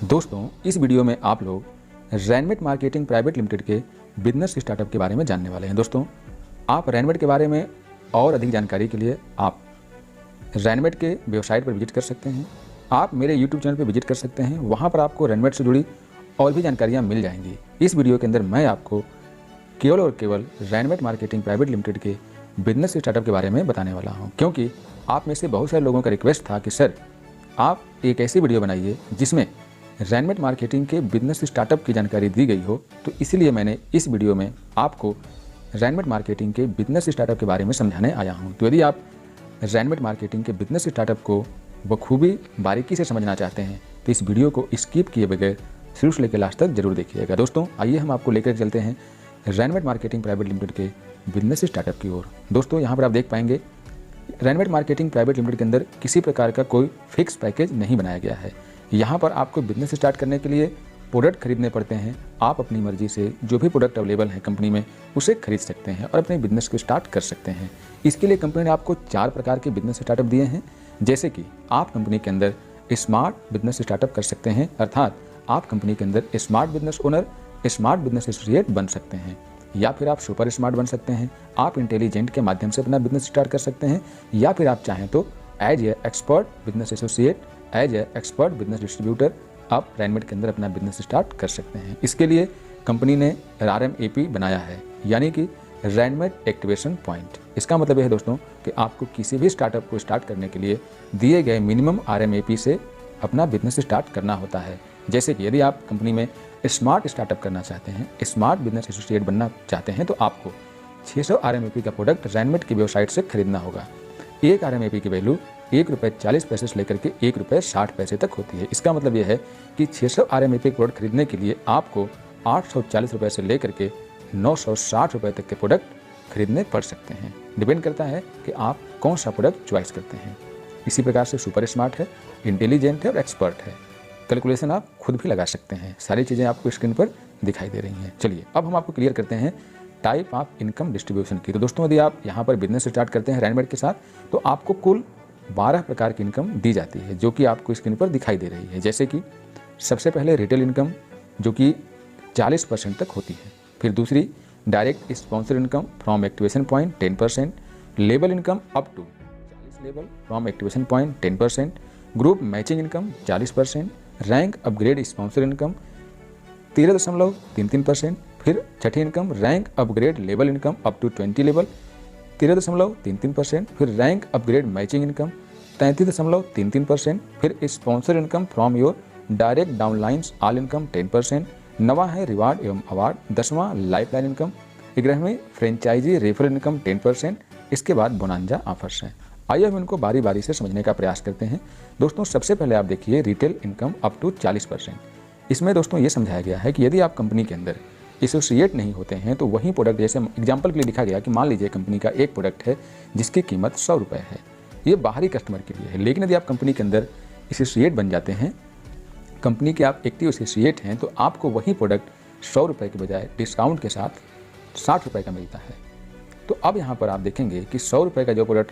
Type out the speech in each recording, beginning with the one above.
दोस्तों, इस वीडियो में आप लोग रैनमेट मार्केटिंग प्राइवेट लिमिटेड के बिजनेस स्टार्टअप के बारे में जानने वाले हैं। दोस्तों, आप रैनमेट के बारे में और अधिक जानकारी के लिए आप रैनमेट के वेबसाइट पर विजिट कर सकते हैं। आप मेरे यूट्यूब चैनल पर विजिट कर सकते हैं, वहाँ पर आपको रैनमेट से जुड़ी और भी जानकारियाँ मिल जाएंगी। इस वीडियो के अंदर मैं आपको केवल और केवल रैनमेट मार्केटिंग प्राइवेट लिमिटेड के बिजनेस स्टार्टअप के बारे में बताने वाला हूँ, क्योंकि आप में से बहुत सारे लोगों का रिक्वेस्ट था कि सर आप एक ऐसी वीडियो बनाइए जिसमें रैनमेट मार्केटिंग के बिजनेस स्टार्टअप की जानकारी दी गई हो। तो इसीलिए मैंने इस वीडियो में आपको रैनमेट मार्केटिंग के बिजनेस स्टार्टअप के बारे में समझाने आया हूँ। तो यदि आप रैनमेट मार्केटिंग के बिजनेस स्टार्टअप को बखूबी बारीकी से समझना चाहते हैं तो इस वीडियो को स्किप किए बगैर शुरू से लेकर लास्ट तक जरूर देखिएगा। दोस्तों, आइए हम आपको लेकर चलते हैं रैनमेट मार्केटिंग प्राइवेट लिमिटेड के बिजनेस स्टार्टअप की ओर। दोस्तों, यहाँ पर आप देख पाएंगे रैनमेट मार्केटिंग प्राइवेट लिमिटेड के अंदर किसी प्रकार का कोई फिक्स पैकेज नहीं बनाया गया है। यहाँ पर आपको बिजनेस स्टार्ट करने के लिए प्रोडक्ट खरीदने पड़ते हैं। आप अपनी मर्जी से जो भी प्रोडक्ट अवेलेबल है कंपनी में उसे खरीद सकते हैं और अपने बिजनेस को स्टार्ट कर सकते हैं। इसके लिए कंपनी ने आपको 4 प्रकार के बिजनेस स्टार्टअप दिए हैं। जैसे कि आप कंपनी के अंदर स्मार्ट बिजनेस स्टार्टअप कर सकते हैं, अर्थात आप कंपनी के अंदर smart business owner, smart business associate बन सकते हैं, या फिर आप सुपर स्मार्ट बन सकते हैं। आप इंटेलिजेंट के माध्यम से अपना बिजनेस स्टार्ट कर सकते हैं, या फिर आप चाहें तो as a expert business associate, as a expert business distributor आप रैनमेट के अंदर अपना बिजनेस स्टार्ट कर सकते हैं। इसके लिए कंपनी ने RMAP बनाया है, यानी कि रैनमेट एक्टिवेशन पॉइंट। इसका मतलब यह है दोस्तों कि आपको किसी भी स्टार्टअप को स्टार्ट करने के लिए दिए गए मिनिमम RMAP से अपना बिजनेस स्टार्ट करना होता है। जैसे कि यदि आप कंपनी में स्मार्ट स्टार्टअप करना चाहते हैं, स्मार्ट बिजनेस एसोसिएट बनना चाहते हैं, तो आपको 600 RMAP का प्रोडक्ट रैनमेट की वेबसाइट से खरीदना होगा। एक RMAP की वैल्यू ₹1.40 से लेकर के ₹1.60 तक होती है। इसका मतलब यह है कि 600 RMAP प्रोडक्ट खरीदने के लिए आपको ₹840 से लेकर के ₹960 तक के प्रोडक्ट खरीदने पड़ सकते हैं। डिपेंड करता है कि आप कौन सा प्रोडक्ट चॉइस करते हैं। इसी प्रकार से सुपर स्मार्ट है, इंटेलिजेंट है और एक्सपर्ट है। कैलकुलेशन आप खुद भी लगा सकते हैं। सारी चीज़ें आपको स्क्रीन पर दिखाई दे रही हैं। चलिए अब हम आपको क्लियर करते हैं टाइप ऑफ इनकम डिस्ट्रीब्यूशन की। तो दोस्तों, यदि आप यहाँ पर बिजनेस स्टार्ट करते हैं रैनमेट के साथ, तो आपको कुल 12 प्रकार की इनकम दी जाती है, जो कि आपको स्क्रीन पर दिखाई दे रही है। जैसे कि सबसे पहले रिटेल इनकम, जो कि 40% तक होती है। फिर दूसरी direct sponsor income from activation point 10%, लेबल income up to 40 level from activation point 10%, group matching income 40%, rank upgrade sponsor income 13.33%। फिर छठी income rank upgrade level income up to 20 level 13.33%। फिर रैंक अपग्रेड मैचिंग इनकम 33.33%। फिर sponsor income from your direct downlines all income 10%। नवा है reward एवं award. 10वां life line income. 11वें franchisee referral income 10%। इसके बाद बोनांजा ऑफर्स हैं। आइए हम इनको बारी बारी से समझने का प्रयास करते हैं। दोस्तों, सबसे पहले आप देखिए रिटेल इनकम अप टू 40%। इसमें दोस्तों ये समझाया गया है कि यदि आप कंपनी के अंदर एसोसिएट नहीं होते हैं तो वही प्रोडक्ट, जैसे एग्जांपल के लिए लिखा गया कि मान लीजिए कंपनी का एक प्रोडक्ट है जिसकी कीमत ₹100 है, ये बाहरी कस्टमर के लिए है। लेकिन यदि आप कंपनी के अंदर एसोसिएट बन जाते हैं, कंपनी के आप एक्टिव एसोसिएट हैं, तो आपको वही प्रोडक्ट ₹100 के बजाय डिस्काउंट के साथ ₹60 का मिलता है। तो अब यहाँ पर आप देखेंगे कि ₹100 का जो प्रोडक्ट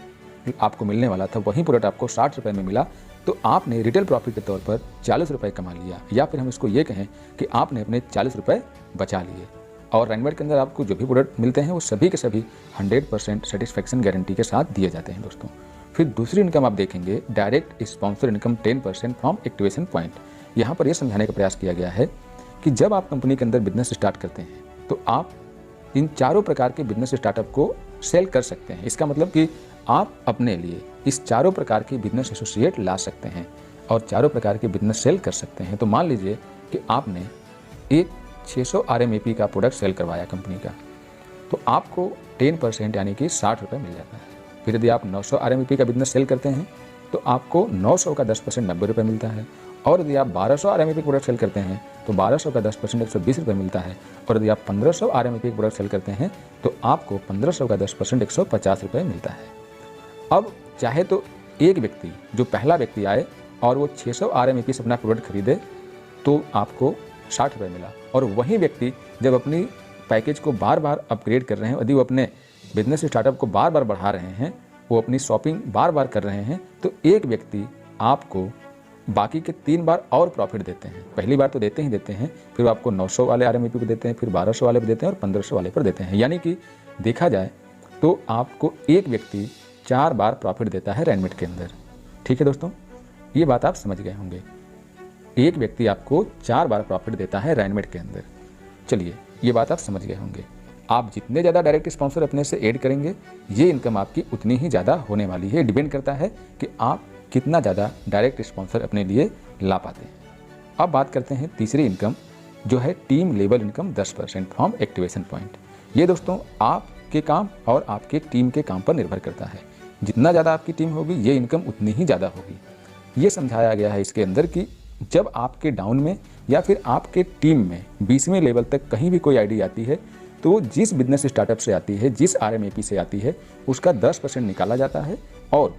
आपको मिलने वाला था वही प्रोडक्ट आपको ₹60 में मिला, तो आपने रिटेल प्रॉफिट के तौर पर ₹40 कमा लिया, या फिर हम इसको ये कहें कि आपने अपने ₹40 बचा लिए। और रैनमेट के अंदर आपको जो भी प्रोडक्ट मिलते हैं वो सभी के सभी 100% सेटिस्फैक्शन गारंटी के साथ दिए जाते हैं दोस्तों। फिर दूसरी इनकम आप देखेंगे direct sponsor income 10% from activation point. यहाँ पर यह समझाने का प्रयास किया गया है कि जब आप कंपनी के अंदर बिजनेस स्टार्ट करते हैं तो आप इन चारों प्रकार के बिजनेस स्टार्टअप को सेल कर सकते हैं। इसका मतलब कि आप अपने लिए इस चारों प्रकार के बिजनेस एसोसिएट ला सकते हैं और चारों प्रकार के बिजनेस सेल कर सकते हैं। तो मान लीजिए कि आपने एक 600 RMAP का प्रोडक्ट सेल करवाया कंपनी का, तो आपको 10% यानी कि ₹60 मिल जाता है। फिर यदि आप 900 RMAP का बिजनेस सेल करते हैं तो आपको 900 का 10% ₹90 मिलता है। और यदि आप 1200 RMAP प्रोडक्ट सेल करते हैं तो 1200 का 10% ₹120 मिलता है। और यदि आप 1500 RMAP प्रोडक्ट सेल करते हैं तो आपको 1500 का 10% ₹150 मिलता है। अब चाहे तो एक व्यक्ति, जो पहला व्यक्ति आए और वो 600 RMAP से अपना प्रोडक्ट खरीदे तो आपको ₹60 मिला, और वही व्यक्ति जब अपनी पैकेज को बार बार अपग्रेड कर रहे हैं, यदि वो अपने बिजनेस स्टार्टअप को बार बार बढ़ा रहे हैं, वो अपनी शॉपिंग बार बार कर रहे हैं, तो एक व्यक्ति आपको बाकी के 3 बार और प्रॉफिट देते हैं। पहली बार तो देते ही देते हैं, फिर वो आपको 900 वाले RMAP पे देते हैं, फिर 1200 वाले पे देते हैं और 1500 वाले पर देते हैं। यानी कि देखा जाए तो आपको एक व्यक्ति 4 बार प्रॉफिट देता है रैनमेट के अंदर। ठीक है दोस्तों, ये बात आप समझ गए होंगे। एक व्यक्ति आपको 4 बार प्रॉफिट देता है रैनमेट के अंदर। चलिए, ये बात आप समझ गए होंगे। आप जितने ज़्यादा डायरेक्ट स्पॉन्सर अपने से ऐड करेंगे, ये इनकम आपकी उतनी ही ज़्यादा होने वाली है। डिपेंड करता है कि आप कितना ज़्यादा डायरेक्ट स्पॉन्सर अपने लिए ला पाते हैं। अब बात करते हैं तीसरी इनकम, जो है team level income 10% from activation point. ये दोस्तों आपके काम और आपके टीम के काम पर निर्भर करता है। जितना ज़्यादा आपकी टीम होगी, ये इनकम उतनी ही ज़्यादा होगी। ये समझाया गया है इसके अंदर कि जब आपके डाउन में या फिर आपके टीम में 20वें लेवल तक कहीं भी कोई आईडी आती है, तो जिस बिजनेस स्टार्टअप से आती है, जिस RMAP से आती है, उसका 10% निकाला जाता है और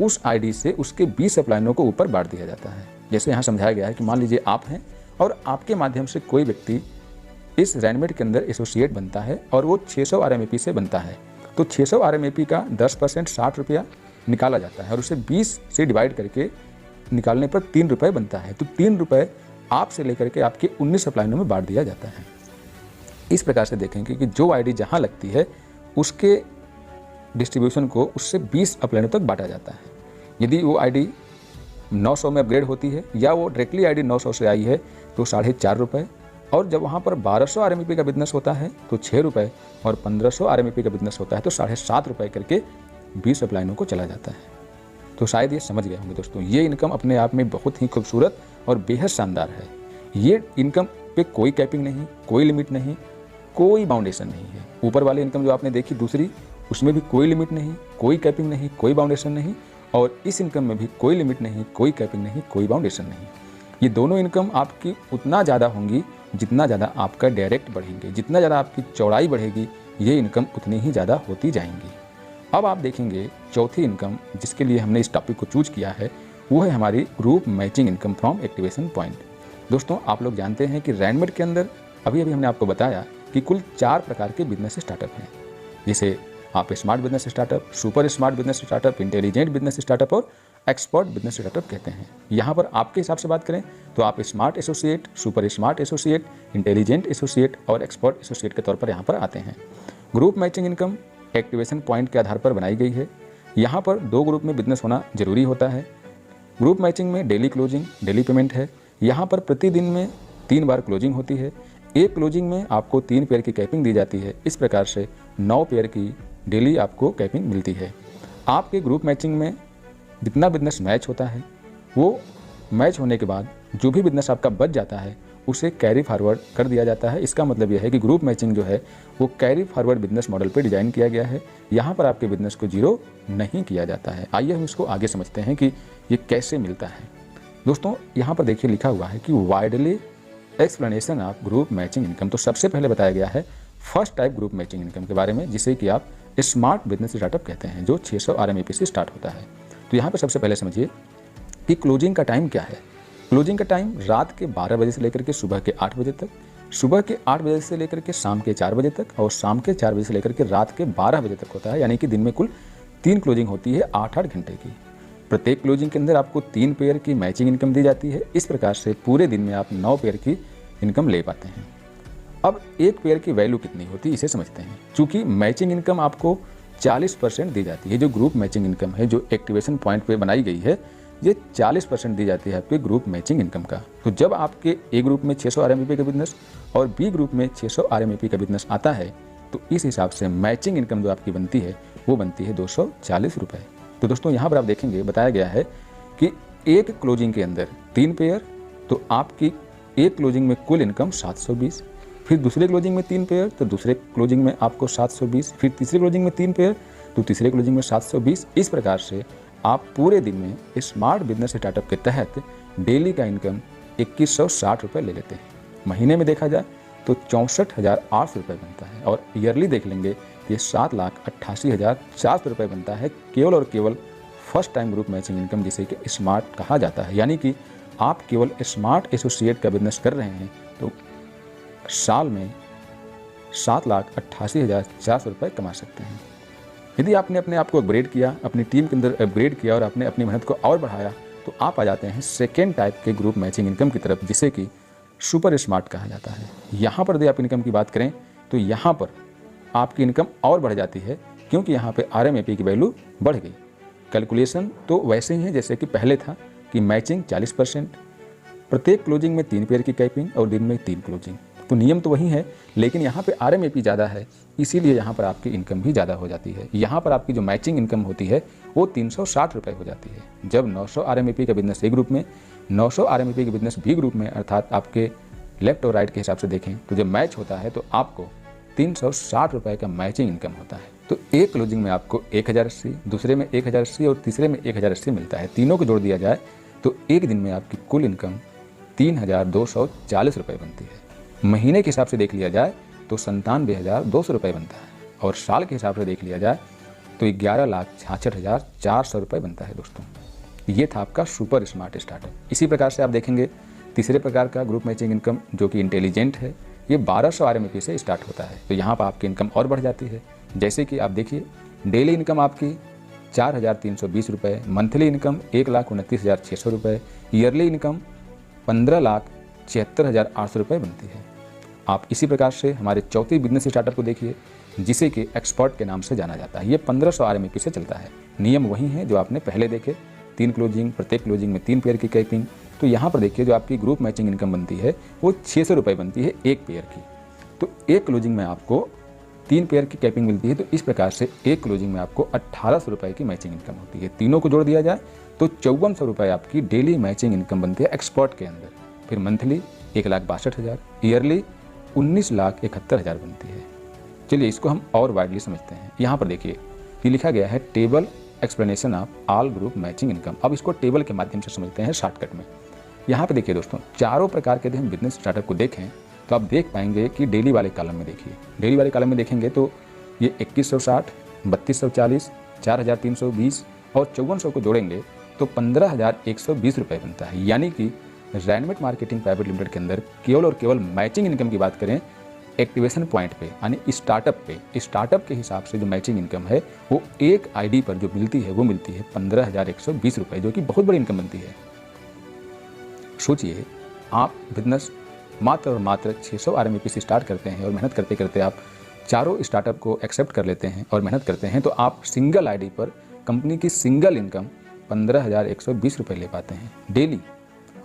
उस आईडी से उसके 20 अपलाइनों को ऊपर बांट दिया जाता है। जैसे यहाँ समझाया गया है कि मान लीजिए आप हैं और आपके माध्यम से कोई व्यक्ति इस रैनमेट के अंदर एसोसिएट बनता है और वो 600 RMAP से बनता है, तो 600 RMAP का 10% 60 रुपया निकाला जाता है और उसे 20 से डिवाइड करके निकालने पर 3 रुपये बनता है। तो 3 रुपये आपसे लेकर के आपके 19 अपलाइनों में बांट दिया जाता है। इस प्रकार से देखेंगे कि जो आईडी जहां लगती है, उसके डिस्ट्रीब्यूशन को उससे 20 अपलाइनों तक बांटा जाता है। यदि वो आईडी 900 में अपग्रेड होती है या वो डायरेक्टली आईडी 900 से आई है, तो 4.5 रुपये, और जब वहाँ पर 1200 RMAP का बिजनेस होता है तो 6 रुपये, और 1500 RMAP का बिजनेस होता है तो 7.5 रुपये करके 20 अपलाइनों को चला जाता है। तो शायद ये समझ गए होंगे दोस्तों। ये इनकम अपने आप में बहुत ही खूबसूरत और बेहद शानदार है। ये इनकम पे कोई कैपिंग नहीं, कोई लिमिट नहीं, कोई बाउंडेशन नहीं है। ऊपर वाली इनकम जो आपने देखी दूसरी, उसमें भी कोई लिमिट नहीं, कोई कैपिंग नहीं, कोई बाउंडेशन नहीं, और इस इनकम में भी कोई लिमिट नहीं, कोई कैपिंग नहीं, कोई बाउंडेशन नहीं। ये दोनों इनकम आपकी उतना ज़्यादा होंगी जितना ज़्यादा आपका डायरेक्ट बढ़ेंगे। जितना ज़्यादा आपकी चौड़ाई बढ़ेगी, ये इनकम उतनी ही ज़्यादा होती जाएंगी। अब आप देखेंगे चौथी इनकम जिसके लिए हमने इस टॉपिक को चूज किया है, वो है हमारी group matching income from activation point. दोस्तों, आप लोग जानते हैं कि रैनमेट के अंदर अभी हमने आपको बताया कि कुल 4 प्रकार के बिजनेस स्टार्टअप हैं। जैसे आप smart business startup, super smart business startup, intelligent business startup और एक्सपर्ट बिजनेस स्टार्टअप कहते हैं। यहाँ पर आपके हिसाब से बात करें तो आप smart associate, super smart associate, intelligent associate और एक्सपर्ट एसोसिएट के तौर पर यहाँ पर आते हैं। Group matching income activation point के आधार पर बनाई गई है। यहाँ पर 2 ग्रुप में बिजनेस होना जरूरी होता है। ग्रुप मैचिंग में डेली क्लोजिंग, डेली पेमेंट है। यहाँ पर प्रतिदिन में 3 बार क्लोजिंग होती है। एक क्लोजिंग में आपको 3 पेयर की कैपिंग दी जाती है। इस प्रकार से 9 पेयर की डेली आपको कैपिंग मिलती है। आपके ग्रुप मैचिंग में जितना बिजनेस मैच होता है, वो मैच होने के बाद जो भी बिजनेस आपका बच जाता है उसे कैरी फॉरवर्ड कर दिया जाता है। इसका मतलब यह है कि ग्रुप मैचिंग जो है वो कैरी फॉरवर्ड बिजनेस मॉडल पर डिजाइन किया गया है। यहाँ पर आपके बिजनेस को जीरो नहीं किया जाता है। आइए हम इसको आगे समझते हैं कि ये कैसे मिलता है। दोस्तों, यहाँ पर देखिए लिखा हुआ है कि widely explanation of group matching income. तो सबसे पहले बताया गया है first type group matching income के बारे में, जिसे कि आप स्मार्ट बिजनेस स्टार्टअप कहते हैं, जो 600 RMAP से स्टार्ट होता है। तो यहाँ पर सबसे पहले समझिए कि क्लोजिंग का टाइम क्या है। क्लोजिंग का टाइम रात के 12 बजे से लेकर के सुबह के 8 बजे तक, सुबह के 8 बजे से लेकर के शाम के 4 बजे तक, और शाम के 4 बजे से लेकर के रात के 12 बजे तक होता है। यानी कि दिन में कुल 3 क्लोजिंग होती है 8-8 घंटे की। प्रत्येक क्लोजिंग के अंदर आपको 3 पेयर की मैचिंग इनकम दी जाती है। इस प्रकार से पूरे दिन में आप 9 पेयर की इनकम ले पाते हैं। अब एक पेयर की वैल्यू कितनी होती है इसे समझते हैं। चूंकि मैचिंग इनकम आपको 40% दी जाती है, जो ग्रुप मैचिंग इनकम है जो एक्टिवेशन पॉइंट पे बनाई गई है, ये 40% दी जाती है आपके ग्रुप मैचिंग इनकम का। तो जब आपके ए ग्रुप में 600 RMAP का बिजनेस और बी ग्रुप में 600 RMAP का बिजनेस आता है, तो इस हिसाब से मैचिंग इनकम जो आपकी बनती है वो बनती है 240 रुपये। तो दोस्तों, यहाँ पर आप देखेंगे बताया गया है कि एक क्लोजिंग के अंदर 3 पेयर, तो आपकी एक क्लोजिंग में कुल इनकम 720, फिर दूसरे क्लोजिंग में 3 पेयर तो दूसरे क्लोजिंग में आपको 720, फिर तीसरे क्लोजिंग में 3 पेयर तो तीसरे क्लोजिंग में 720। इस प्रकार से आप पूरे दिन में स्मार्ट बिजनेस स्टार्टअप के तहत डेली का इनकम 2160 रुपये ले लेते हैं। महीने में देखा जाए तो 64,800 रुपये बनता है, और ईयरली देख लेंगे ये 7,88,400 रुपये बनता है, केवल और केवल first time group matching income, जिसे कि स्मार्ट कहा जाता है। यानी कि आप केवल स्मार्ट एसोसिएट का बिजनेस कर रहे हैं तो साल में 7,88,400 रुपये कमा सकते हैं। यदि आपने अपने आप को अपग्रेड किया, अपनी टीम के अंदर अपग्रेड किया और आपने अपनी मेहनत को और बढ़ाया, तो आप आ जाते हैं सेकेंड टाइप के ग्रुप मैचिंग इनकम की तरफ, जिसे कि सुपर स्मार्ट कहा जाता है। यहाँ पर यदि आप इनकम की बात करें तो यहाँ पर आपकी इनकम और बढ़ जाती है, क्योंकि यहाँ पे RMAP की वैल्यू बढ़ गई। कैलकुलेशन तो वैसे ही है जैसे कि पहले था कि मैचिंग 40%, प्रत्येक क्लोजिंग में 3 पेयर की कैपिंग और दिन में 3 क्लोजिंग, तो नियम तो वही है, लेकिन यहाँ पे RMAP ज़्यादा है, इसीलिए यहाँ पर आपकी इनकम भी ज़्यादा हो जाती है। यहाँ पर आपकी जो मैचिंग इनकम होती है वो 360 रुपये हो जाती है। जब 900 RMAP का बिजनेस ए ग्रुप में, 900 RMAP के बिजनेस बी ग्रुप में, अर्थात आपके लेफ्ट और राइट के हिसाब से देखें तो जब मैच होता है तो आपको 360 रुपये का मैचिंग इनकम होता है। तो एक क्लोजिंग में आपको 1080, दूसरे में 1080 और तीसरे में 1080 मिलता है। तीनों को जोड़ दिया जाए तो एक दिन में आपकी कुल इनकम 3240 रुपये बनती है। महीने के हिसाब से देख लिया जाए तो 97,200 रुपये बनता है, और साल के हिसाब से देख लिया जाए तो 11,66,400 रुपये बनता है। दोस्तों, ये था आपका सुपर स्मार्ट स्टार्टअप। इसी प्रकार से आप देखेंगे तीसरे प्रकार का ग्रुप मैचिंग इनकम जो कि इंटेलिजेंट है, ये 1200 RMAP से स्टार्ट होता है। तो यहाँ पर आपकी इनकम और बढ़ जाती है। जैसे कि आप देखिए, डेली इनकम आपकी 4,320 रुपये, मंथली इनकम 1,29,600 रुपये, ईयरली इनकम 15,76,800 रुपये बनती है। आप इसी प्रकार से हमारे चौथी बिजनेस स्टार्टअप को देखिए, जिसे कि एक्सपर्ट के नाम से जाना जाता है। ये 1500 RMAP से चलता है। नियम वही है जो आपने पहले देखे, 3 क्लोजिंग, प्रत्येक क्लोजिंग में 3 पेयर की कैपिंग। तो यहाँ पर देखिए जो आपकी ग्रुप मैचिंग इनकम बनती है वो 600 रुपये बनती है एक पेयर की। तो एक क्लोजिंग में आपको 3 पेयर की कैपिंग मिलती है। तो इस प्रकार से एक क्लोजिंग में आपको 1800 रुपये की मैचिंग इनकम होती है। तीनों को जोड़ दिया जाए तो 5400 रुपये आपकी डेली मैचिंग इनकम बनती है एक्सपर्ट के अंदर। फिर मंथली 1,62,000, ईयरली 19,71,000 बनती है। चलिए इसको हम और वाइडली समझते हैं। यहाँ पर देखिए ये लिखा गया है table explanation of all group matching income. अब इसको टेबल के माध्यम से समझते हैं शॉर्टकट में। यहाँ पे देखिए दोस्तों, चारों प्रकार के यदि हम बिजनेस स्टार्टअप को देखें तो आप देख पाएंगे कि डेली वाले कॉलम में देखिए, डेली वाले कॉलम में देखेंगे तो ये 2160, 3240, 4320 और 5400 को जोड़ेंगे तो 15,120 रुपये बनता है। यानी कि रैनमेट मार्केटिंग प्राइवेट लिमिटेड के अंदर केवल और केवल मैचिंग इनकम की बात करें, एक्टिवेशन पॉइंट पे यानी स्टार्टअप के हिसाब से जो मैचिंग इनकम है वो एक ID पर जो मिलती है वो मिलती है 15,120 रुपये, जो कि बहुत बड़ी इनकम बनती है। सोचिए, आप बिजनेस मात्र और मात्र 600 RMAP से स्टार्ट करते हैं और मेहनत करते करते आप चारों स्टार्टअप को एक्सेप्ट कर लेते हैं और मेहनत करते हैं, तो आप सिंगल ID पर कंपनी की सिंगल इनकम 15,120 रुपये ले पाते हैं डेली।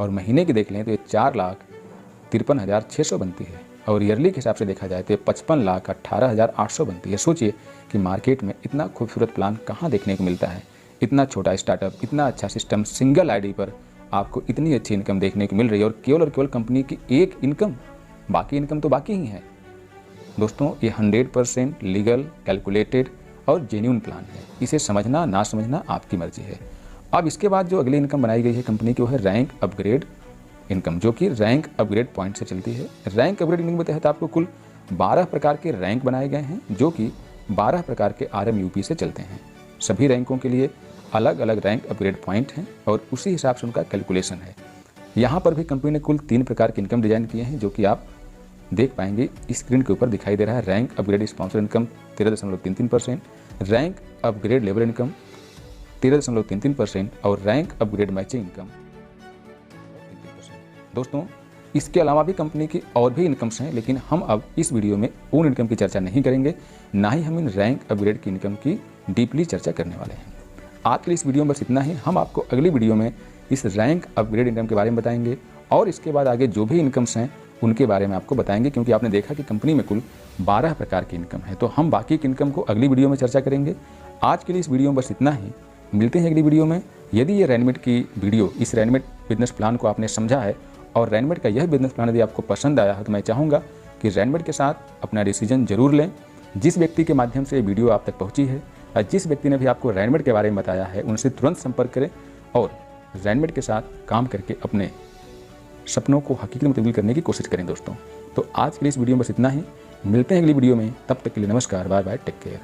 और महीने की देख लें तो ये 4,53,600 बनती है, और ईयरली के हिसाब से देखा जाए तो 55,18,800 बनती है। सोचिए कि मार्केट में इतना खूबसूरत प्लान कहाँ देखने को मिलता है। इतना छोटा स्टार्टअप, इतना अच्छा सिस्टम, सिंगल ID पर आपको इतनी अच्छी इनकम देखने को मिल रही है, और केवल कंपनी की एक इनकम, बाकी इनकम तो बाकी ही है। दोस्तों, ये 100% लीगल, कैलकुलेटेड और जेन्युइन प्लान है। इसे समझना ना समझना आपकी मर्जी है। अब इसके बाद जो अगली इनकम बनाई गई है कंपनी की वो है रैंक अपग्रेड इनकम, जो कि रैंक अपग्रेड पॉइंट से चलती है। रैंक अपग्रेड इनकम के तहत आपको कुल 12 प्रकार के रैंक बनाए गए हैं, जो कि 12 प्रकार के RMUP से चलते हैं। सभी रैंकों के लिए अलग अलग रैंक अपग्रेड पॉइंट हैं और उसी हिसाब से उनका कैलकुलेशन है। यहाँ पर भी कंपनी ने कुल 3 प्रकार के इनकम डिजाइन किए हैं, जो कि आप देख पाएंगे स्क्रीन के ऊपर दिखाई दे रहा है। Rank upgrade sponsor income 13.33%, rank upgrade labour income 13.33% और रैंक अपग्रेड मैचिंग इनकम 33%। दोस्तों, इसके अलावा भी कंपनी की और भी इनकम्स हैं, लेकिन हम अब इस वीडियो में उन इनकम की चर्चा नहीं करेंगे, ना ही हम इन रैंक अपग्रेड की इनकम की डीपली चर्चा करने वाले हैं। आज के लिए इस वीडियो में बस इतना ही। हम आपको अगली वीडियो में इस रैंक अपग्रेड इनकम के बारे में बताएंगे, और इसके बाद आगे जो भी इनकम्स हैं उनके बारे में आपको बताएंगे, क्योंकि आपने देखा कि कंपनी में कुल 12 प्रकार की इनकम है। तो हम बाकी की इनकम को अगली वीडियो में चर्चा करेंगे। आज के लिए इस वीडियो में बस इतना ही। मिलते हैं अगली वीडियो में। यदि ये रैनमेट की वीडियो, इस रैनमेट बिजनेस प्लान को आपने समझा है और रैनमेट का यह बिजनेस प्लान यदि आपको पसंद आया है, तो मैं चाहूँगा कि रैनमेट के साथ अपना डिसीजन जरूर लें। जिस व्यक्ति के माध्यम से ये वीडियो आप तक पहुँची है और जिस व्यक्ति ने भी आपको रैनमेट के बारे में बताया है, उनसे तुरंत संपर्क करें और रैनमेट के साथ काम करके अपने सपनों को हकीकत में तब्दील करने की कोशिश करें। दोस्तों, तो आज के लिए इस वीडियो में बस इतना ही। मिलते हैं अगली वीडियो में, तब तक के लिए नमस्कार, बाय बाय, टेक केयर।